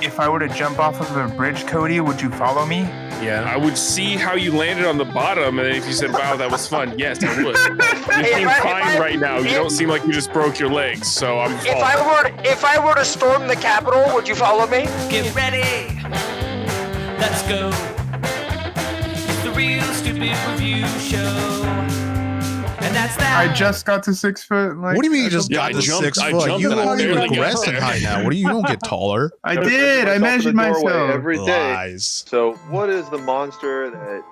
If I were to jump off of a bridge, Cody, would you follow me? Yeah. I would see how you landed on the bottom, and then if you said, wow, that was fun, yes, I would. You seem fine right now. You don't seem like you just broke your legs, so I'm following. If I were to storm the Capitol, would you follow me? Get ready. Let's go. It's the Real Stupid Review Show. And that's that. I just got to 6 foot. Like, What do you mean you just Yeah, got to 6 I foot? jumped You and I don't even barely got progress in there. height now. You don't get taller. I did. I measured myself. every day. Lies. So, what is the monster that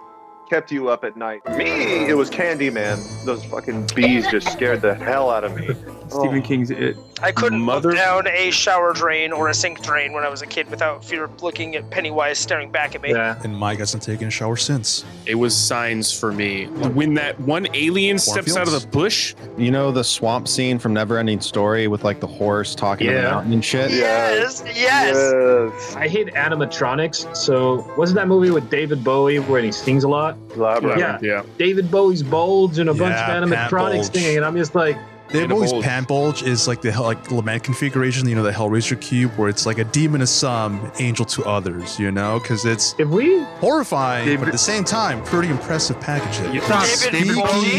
kept you up at night? Me, it was Candyman. Those fucking bees just scared the hell out of me. Stephen King's It. I couldn't look down a shower drain or a sink drain when I was a kid without fear of looking at Pennywise staring back at me. Yeah. And Mike hasn't taken a shower since. It was signs for me. When that one alien steps out of the bush. You know the swamp scene from Neverending Story with like the horse talking to the mountain and shit? Yes. I hate animatronics, so wasn't that movie with David Bowie where he sings a lot? Yeah. David Bowie's Bulge and a bunch of Yeah, animatronics Pant Bulge. singing, and I'm just like, David Bowie's Pant Bulge is like the lament configuration, you know, the Hellraiser cube, where it's like a demon to some, angel to others, you know, because it's horrifying, but at the same time, pretty impressive packaging. David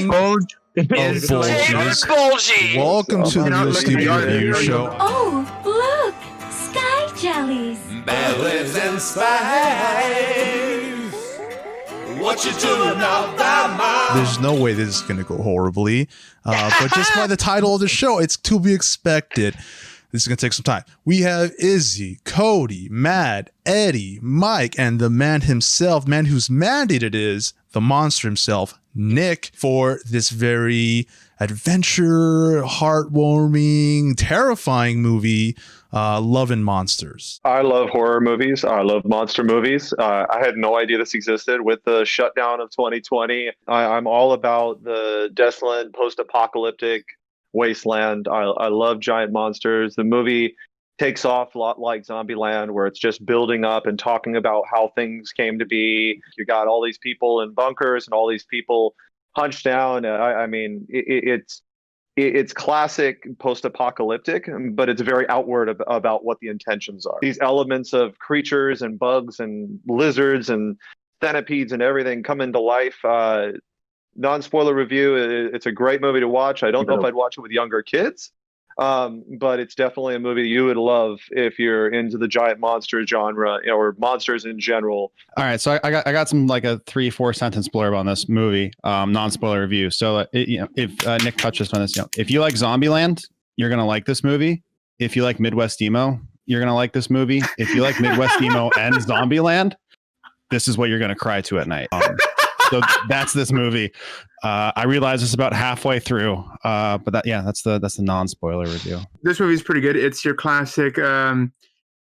Bulge. Of David Bulges. Bulgy. Welcome to the Real Stupid Review Show. Oh, look! Sky jellies! Bad lips and spice. What you doing now, Dama? There's no way this is going to go horribly, but just by the title of the show, it's to be expected. This is going to take some time. We have Izzy, Cody, Matt, Eddie, Mike, and the man himself, man whose mandate it is, the monster himself, Nick, for this very adventure, heartwarming, terrifying movie, Love and Monsters. I love horror movies. I love monster movies. I had no idea this existed with the shutdown of 2020. I'm all about the desolate, post-apocalyptic wasteland. I love giant monsters. The movie takes off a lot like Zombieland, where it's just building up and talking about how things came to be. You got all these people in bunkers and all these people hunched down. I mean, it's classic post-apocalyptic, but it's very outward about what the intentions are. These elements of creatures and bugs and lizards and centipedes and everything come into life. Non-spoiler review, it's a great movie to watch. I don't know if I'd watch it with younger kids, but it's definitely a movie you would love if you're into the giant monster genre, or monsters in general. All right, so I got some like a 3-4 sentence blurb on this movie, non-spoiler review. So if Nick touches on this, if you like Zombieland, you're gonna like this movie. If you like Midwest emo, you're gonna like this movie. If you like Midwest emo and Zombieland, this is what you're gonna cry to at night. So that's this movie. I realize it's about halfway through, but that's the non-spoiler review. This movie is pretty good. It's your classic,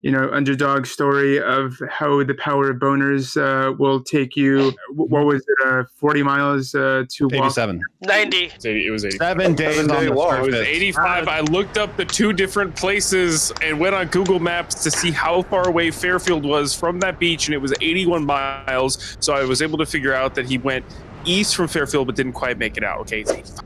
underdog story of how the power of boners will take you. What was it? 40 miles to walk? 87. 90. It was 80. 7 days on the It was surface. 85. I looked up the two different places and went on Google Maps to see how far away Fairfield was from that beach, and it was 81 miles. So I was able to figure out that he went east from Fairfield but didn't quite make it out. Okay, it's 85.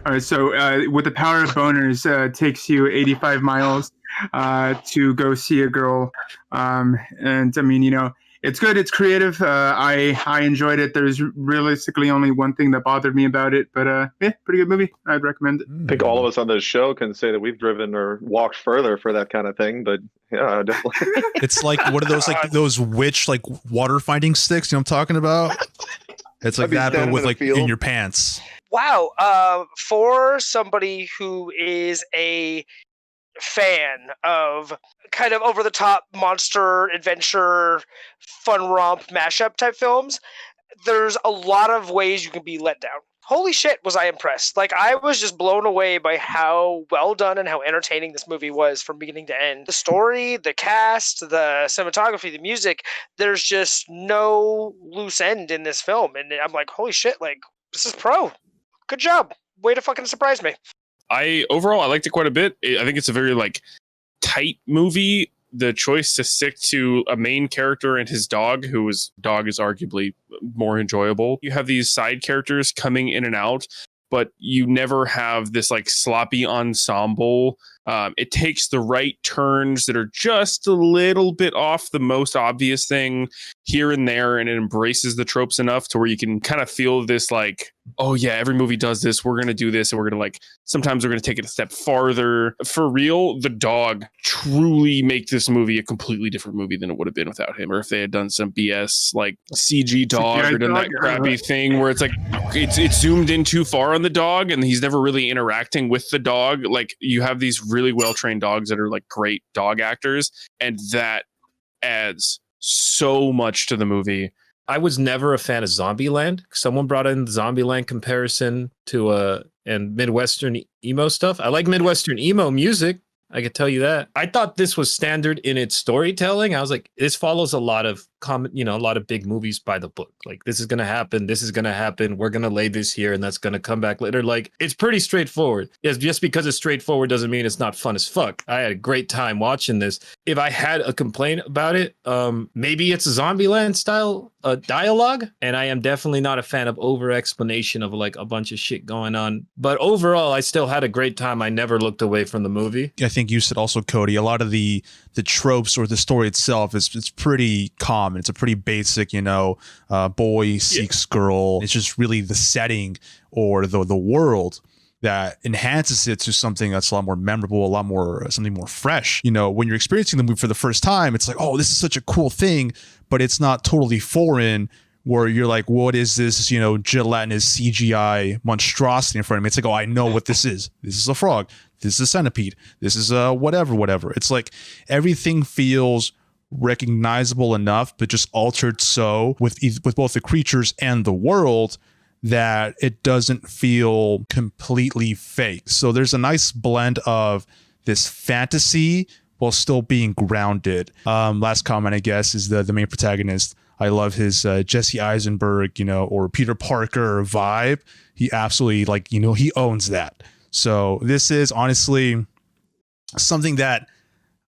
All right, so with the power of boners, takes you 85 miles to go see a girl. And I mean, it's good. It's creative. I enjoyed it. There's realistically only one thing that bothered me about it, but pretty good movie. I'd recommend it. I think all of us on this show can say that we've driven or walked further for that kind of thing, but yeah, definitely. It's like one of those those witch water finding sticks. You know what I'm talking about? It's like that, but with in your pants. Wow. For somebody who is a fan of kind of over-the-top monster adventure, fun romp mashup type films, there's a lot of ways you can be let down. Holy shit, was I impressed. Like, I was just blown away by how well done and how entertaining this movie was from beginning to end. The story, the cast, the cinematography, the music, there's just no loose end in this film. And I'm like, holy shit, like, this is pro. Good job. Way to fucking surprise me. Overall, I liked it quite a bit. I think it's a very tight movie. The choice to stick to a main character and his dog, dog is arguably more enjoyable. You have these side characters coming in and out, but you never have this sloppy ensemble It takes the right turns that are just a little bit off the most obvious thing here and there, and it embraces the tropes enough to where you can kind of feel this like, oh yeah, every movie does this. We're gonna do this, and we're gonna like sometimes we're gonna take it a step farther. For real, the dog truly make this movie a completely different movie than it would have been without him, or if they had done some BS like CG dog or done that crappy thing where it's like it's zoomed in too far on the dog and he's never really interacting with the dog. Like you have these really well trained dogs that are like great dog actors, and that adds so much to the movie. I was never a fan of Zombieland. Someone brought in the Zombieland comparison to and Midwestern emo stuff. I like Midwestern emo music. I could tell you that. I thought this was standard in its storytelling. I was like, this follows a lot of a lot of big movies by the book. Like, this is going to happen. This is going to happen. We're going to lay this here and that's going to come back later. Like, it's pretty straightforward. Yes, just because it's straightforward doesn't mean it's not fun as fuck. I had a great time watching this. If I had a complaint about it, maybe it's a Zombieland style dialogue. And I am definitely not a fan of over explanation of like a bunch of shit going on. But overall, I still had a great time. I never looked away from the movie. I think you said also, Cody, a lot of the tropes or the story itself it's pretty common. It's a pretty basic, boy seeks girl. It's just really the setting or the world that enhances it to something that's a lot more memorable, something more fresh. When you're experiencing the movie for the first time, it's like, oh, this is such a cool thing, but it's not totally foreign where you're like, what is this, gelatinous CGI monstrosity in front of me? It's like, oh, I know what this is. This is a frog. This is a centipede. This is whatever. It's like everything feels recognizable enough, but just altered so with both the creatures and the world that it doesn't feel completely fake. So there's a nice blend of this fantasy while still being grounded. Last comment, I guess, is the main protagonist. I love his Jesse Eisenberg, or Peter Parker vibe. He absolutely he owns that. So this is honestly something that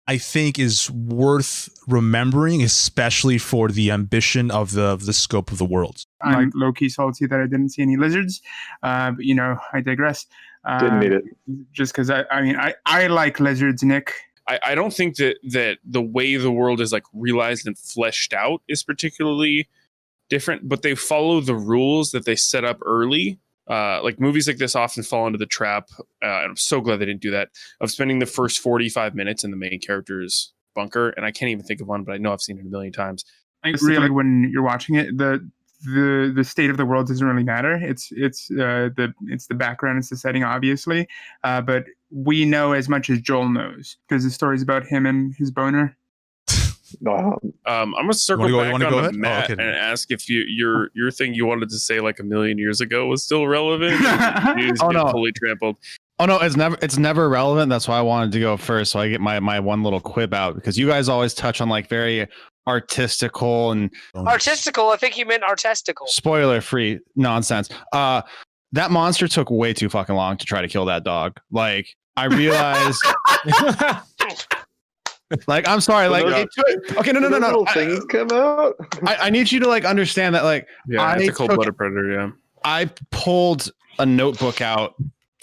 I think is worth remembering, especially for the ambition of the scope of the world. I'm low-key salty that I didn't see any lizards, but I digress. Didn't need it. Just because I like lizards, Nick. I don't think that the way the world is like realized and fleshed out is particularly different, but they follow the rules that they set up early. Like movies like this often fall into the trap, and I'm so glad they didn't do that, of spending the first 45 minutes in the main character's bunker. And I can't even think of one, but I know I've seen it a million times. I really, when you're watching it, the state of the world doesn't really matter. It's the background, it's the setting, obviously. But we know as much as Joel knows because the story's about him and his boner. I'm gonna circle back on to Matt and ask if your thing you wanted to say like a million years ago was still relevant. Oh no, fully trampled. Oh no, it's never relevant. That's why I wanted to go first, so I get my one little quib out, because you guys always touch on like very artistical and artistical. I think you meant artistical. Spoiler free nonsense. That monster took way too fucking long to try to kill that dog. Like I realized. Like, I'm sorry. Like, okay, no. Things come out. I need you to like understand that. Like, it's a cold-blooded predator. Yeah. I pulled a notebook out,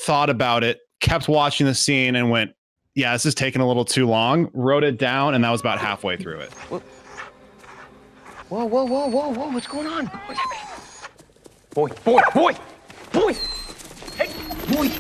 thought about it, kept watching the scene, and went, "Yeah, this is taking a little too long." Wrote it down, and that was about halfway through it. Whoa! What's going on? What's happening? Boy! Hey, boy!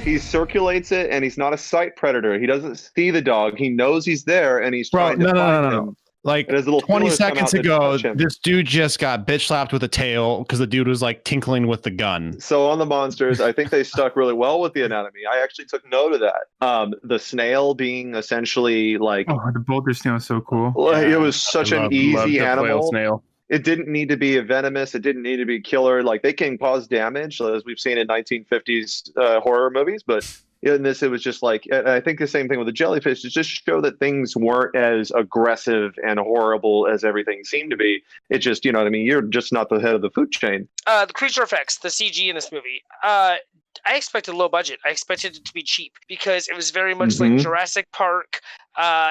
He circulates it, and he's not a sight predator. He doesn't see the dog. He knows he's there, and he's trying to find him. Like And his little 20 feelers come seconds out to ago, touch him. this dude just got bitch slapped with a tail because the dude was like tinkling with the gun. So on the monsters, I think they stuck really well with the anatomy. I actually took note of that. The snail being essentially like, Oh, the boulder snail is so cool. it was such an love easy the whale animal. snail. It didn't need to be a venomous. It didn't need to be killer. Like they can cause damage, as we've seen in 1950s horror movies. But in this, it was just like, and I think the same thing with the jellyfish. It just show that things weren't as aggressive and horrible as everything seemed to be. It just, you know what I mean? You're just not the head of the food chain. The creature effects, the CG in this movie. I expected low budget. I expected it to be cheap because it was very much like Jurassic Park.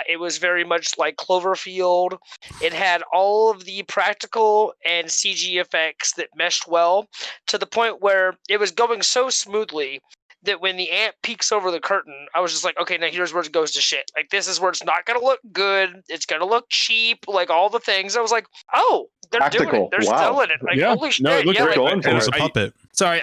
It was very much like Cloverfield. It had all of the practical and CG effects that meshed well to the point where it was going so smoothly that when the ant peeks over the curtain, I was just like, okay, now here's where it goes to shit. Like, this is where it's not going to look good. It's going to look cheap, like all the things. I was like, oh, they're doing it. They're still in it. Like, holy shit. No, it looked great. Like, It was a puppet. Sorry,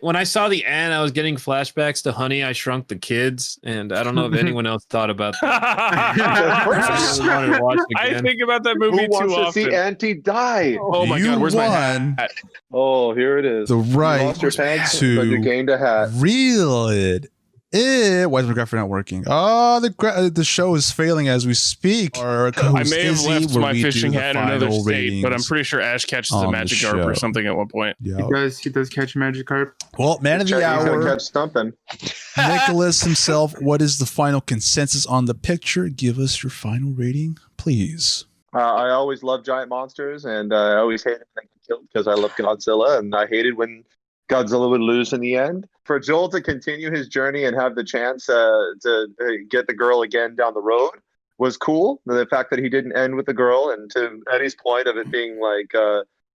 when I saw the ant, I was getting flashbacks to Honey, I Shrunk the Kids, and I don't know if anyone else thought about that. I really wanted to watch it I again. think about that movie Who wants too to see often. Auntie die? Oh my You god, where's my won hat? Oh, here it is. The You right lost your pants, to but you gained a hat. reel it. Why is my graphic not working? Oh, the show is failing as we speak. Our I co-host may have Izzy, left where my we do fishing the hat in another final state, but I'm ratings pretty sure Ash catches a on the magic carp or show. something at one point. Yeah. He does catch a magic carp. Well, man of the He's gonna hour, catch something. Nicholas himself. What is the final consensus on the picture? Give us your final rating, please. I always love giant monsters, and I always hated when they get killed because I love Godzilla, and I hated when Godzilla would lose in the end. For Joel to continue his journey and have the chance to get the girl again down the road was cool. The fact that he didn't end with the girl, and to Eddie's point of it being like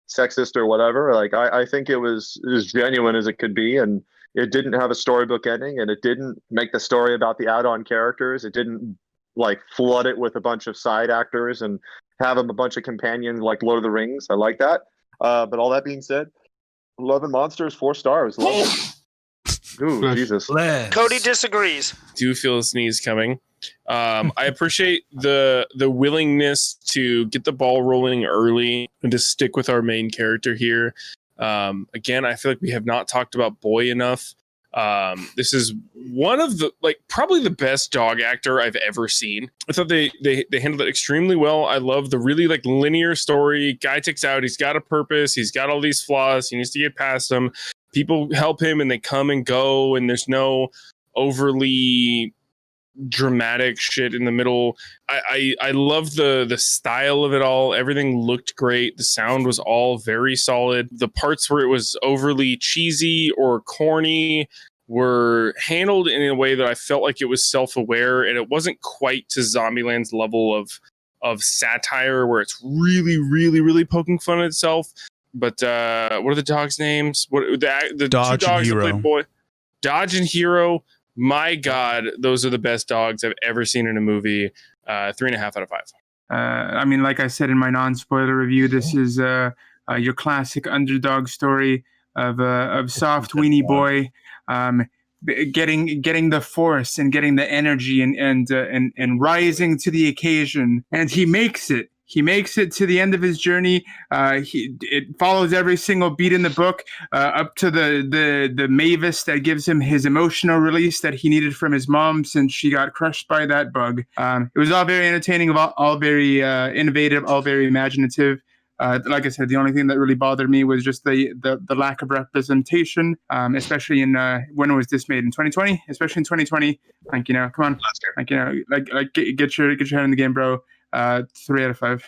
sexist or whatever, like I think it was as genuine as it could be, and it didn't have a storybook ending, and it didn't make the story about the add-on characters. It didn't like flood it with a bunch of side actors and have a bunch of companions like Lord of the Rings. I like that. But all that being said, Love and Monsters, 4 stars. Love it. Ooh, Jesus. Cody disagrees. Do feel a sneeze coming. I appreciate the willingness to get the ball rolling early and to stick with our main character here. Again, I feel like we have not talked about Boy enough. This is one of the probably the best dog actor I've ever seen. I thought they handled it extremely well. I love the really linear story. Guy takes out, he's got a purpose, he's got all these flaws, he needs to get past them. People help him and they come and go, and there's no overly dramatic shit in the middle. I love the style of it all. Everything looked great. The sound was all very solid. The parts where it was overly cheesy or corny were handled in a way that I felt like it was self-aware, and it wasn't quite to Zombieland's level of satire where it's really, really, really poking fun at itself. But what are the dogs' names? What the Dodge two dogs and that Hero. play Boy? Dodge and Hero. My God, those are the best dogs I've ever seen in a movie. 3.5 out of 5. I mean, like I said in my non-spoiler review, this is your classic underdog story of soft weenie boy getting the force and getting the energy and rising to the occasion, and he makes it. He makes it to the end of his journey. It follows every single beat in the book up to the Mavis that gives him his emotional release that he needed from his mom since she got crushed by that bug. It was all very entertaining, all very innovative, all very imaginative. Like I said, the only thing that really bothered me was just the lack of representation, especially in when was this made in 2020? Especially in 2020, like come on, like get your head in the game, bro. 3 out of 5.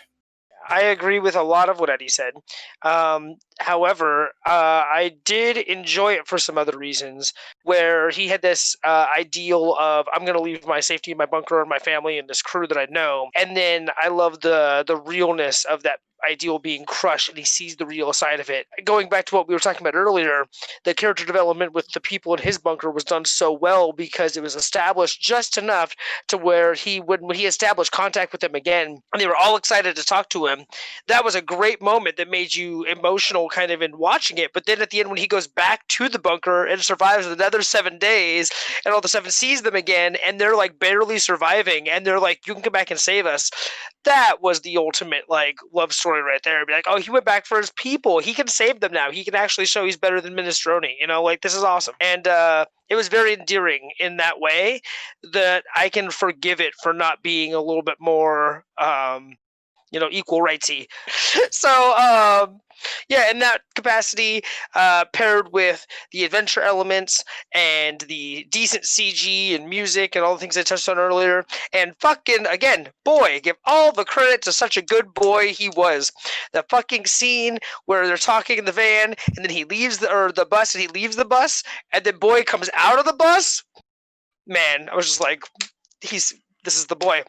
I agree with a lot of what Eddie said. However, I did enjoy it for some other reasons, where he had this ideal of, I'm going to leave my safety in my bunker and my family and this crew that I know. And then I love the realness of that ideal being crushed, and he sees the real side of it. Going back to what we were talking about earlier, the character development with the people in his bunker was done so well because it was established just enough to where when he established contact with them again, and they were all excited to talk to him, that was a great moment that made you emotional kind of in watching it. But then at the end, when he goes back to the bunker and survives another 7 days, and all the seven sees them again, and they're like barely surviving, and they're like, you can come back and save us. That was the ultimate like love story right there. Be like, oh, he went back for his people. He can save them now. He can actually show he's better than Minestrone. Like, this is awesome. And it was very endearing in that way that I can forgive it for not being a little bit more equal rightsy. So yeah, in that capacity, paired with the adventure elements and the decent CG and music and all the things I touched on earlier, and fucking, again, boy, give all the credit to such a good boy he was. The fucking scene where they're talking in the van, and then he leaves the bus, and he leaves the bus, and then boy comes out of the bus. Man, I was just like, this is the boy.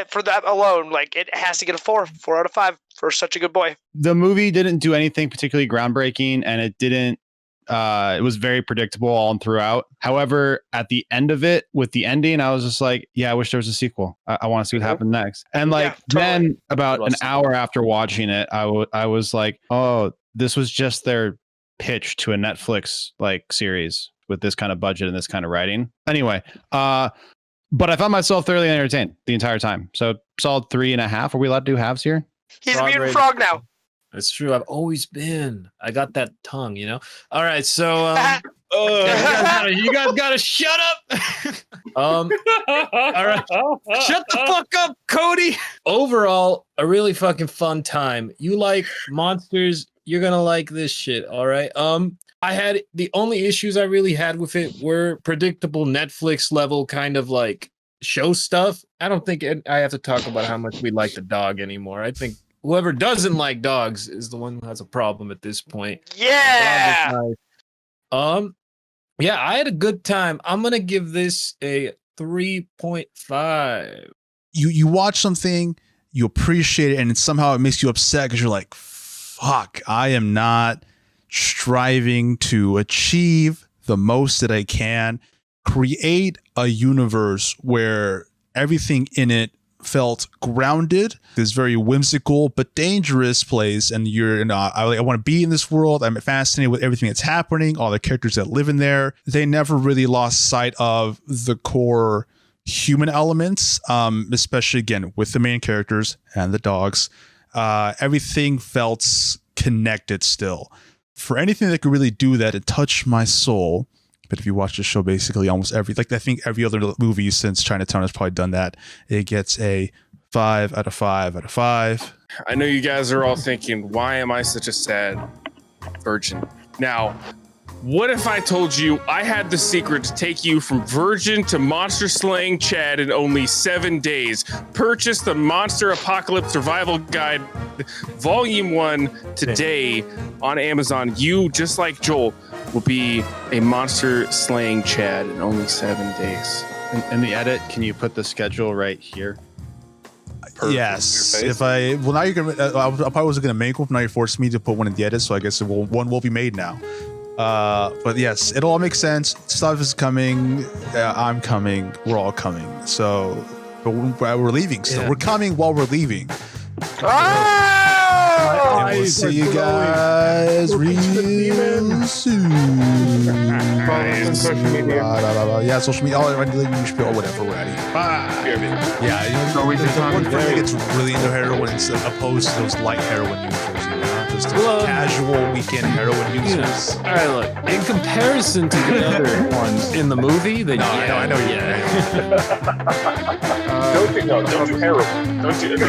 For that alone, like, it has to get a 4 out of 5 for such a good boy. The movie didn't do anything particularly groundbreaking, and it didn't. It was very predictable all and throughout. However, at the end of it, with the ending, I was just like, yeah, I wish there was a sequel. I want to see what happened next. And like, then about an hour after watching it, I was like, oh, this was just their pitch to a Netflix like series with this kind of budget and this kind of writing. Anyway, but I found myself thoroughly entertained the entire time. So solid 3.5. Are we allowed to do halves here? He's a mutant frog now. That's true. I've always been. I got that tongue, All right, so you guys gotta shut up. All right, shut the fuck up, Cody. Overall, a really fucking fun time. You like monsters? You're gonna like this shit. All right. I had the only issues I really had with it were predictable Netflix level kind of like show stuff. I don't think I have to talk about how much we like the dog anymore. I think whoever doesn't like dogs is the one who has a problem at this point. Yeah. Yeah, I had a good time. I'm gonna give this a 3.5. You watch something, you appreciate it, and somehow it makes you upset because you're like, fuck, I am not striving to achieve the most that I can, create a universe where everything in it felt grounded, this very whimsical but dangerous place, and I want to be in this world. I'm fascinated with everything that's happening, all the characters that live in there. They never really lost sight of the core human elements, especially again with the main characters and the dogs. Everything felt connected still. For anything that could really do that and touch my soul, but if you watch the show, basically almost I think every other movie since Chinatown has probably done that. It gets a 5 out of 5 out of 5. I know you guys are all thinking, why am I such a sad virgin? Now, what if I told you I had the secret to take you from virgin to monster slaying Chad in only 7 days? Purchase the Monster Apocalypse Survival Guide Volume 1 today on Amazon. You, just like Joel, will be a monster slaying Chad in only 7 days. In the edit, can you put the schedule right here? Yes. If now you're gonna. I probably wasn't gonna make one. But now you forced me to put one in the edit, so I guess one will be made now. But yes, it'll all make sense. Stuff is coming. I'm coming. We're all coming. So, but we're leaving still. Yeah. We're coming while we're leaving. And we'll see you guys real soon. Social media. Yeah, social media. Or whatever. We're at it. Yeah, one thing that gets really into heroin is opposed to those light heroin users. Just those casual weekend heroin users. All right, look. In comparison to the other ones in the movie, I know. Don't do heroin. Don't do. No.